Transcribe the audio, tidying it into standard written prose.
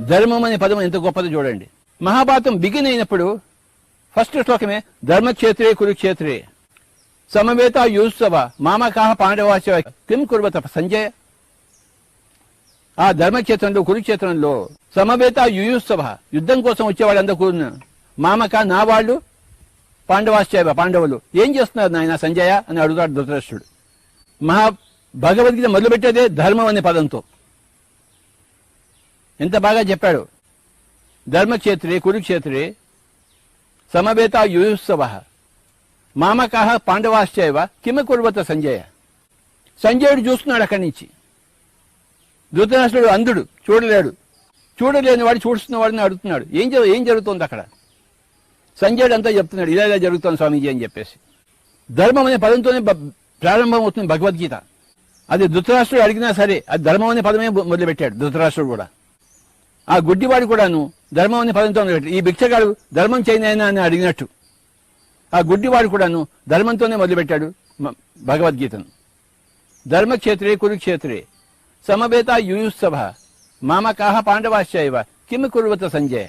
ధర్మం అనే పదం ఎంత గొప్పదో చూడండి. మహాభారతం బిగిన్ అయినప్పుడు ఫస్ట్ శ్లోకమే ధర్మక్షేత్రే కురుక్షేత్రే సమవేత యుయుత్సవ మామకాహ పాండవాశ్చ కిం కుర్వత సంజయ. ఆ ధర్మక్షేత్రంలో కురుక్షేత్రంలో సమవేత యుయుత్సవ యుద్ధం కోసం వచ్చేవాళ్ళందరూ కూర్చున్న మామక నా వాళ్ళు పాండవాశ్చైవ పాండవులు ఏం చేస్తున్నారు నాయన సంజయ అని అడుగుతాడు ధృతరాష్ట్రుడు. భగవద్గీత మొదలుపెట్టేదే ధర్మం అనే పదంతో. ఎంత బాగా చెప్పాడు. ధర్మక్షేత్రే కురుక్షేత్రే సమవేత యుయుత్సవ మామకాహ పాండవాశ్చైవ కిమ కుర్వత సంజయ. సంజయుడు చూస్తున్నాడు అక్కడి నుంచి. ధృతరాష్ట్రుడు అంధుడు, చూడలేడు. చూడలేని వాడు చూస్తున్న వాడిని అడుగుతున్నాడు ఏం జరుగుతోంది అక్కడ. సంజయుడు అంతా చెప్తున్నాడు ఇలా జరుగుతోంది స్వామీజీ అని చెప్పేసి. ధర్మం అనే పదంతోనే ప్రారంభం అవుతుంది భగవద్గీత. అది ధృతరాష్ట్రుడు అడిగినా సరే అది ధర్మం అనే పదమే మొదలుపెట్టాడు ధృతరాష్ట్రుడు కూడా. ఆ గుడ్డివాడు కూడాను ధర్మం అనే పదంతో మొదలుపెట్టాడు. ఈ భిక్షగాడు ధర్మం చేయనైనా అని అడిగినట్టు ఆ గుడ్డివాడు కూడాను ధర్మంతోనే మొదలుపెట్టాడు భగవద్గీతను. ధర్మక్షేత్రే కురుక్షేత్రే సమవేత యుయుత్సవ మామకాహ పాండవాశ్చైవ కిమ కుర్వత సంజయ.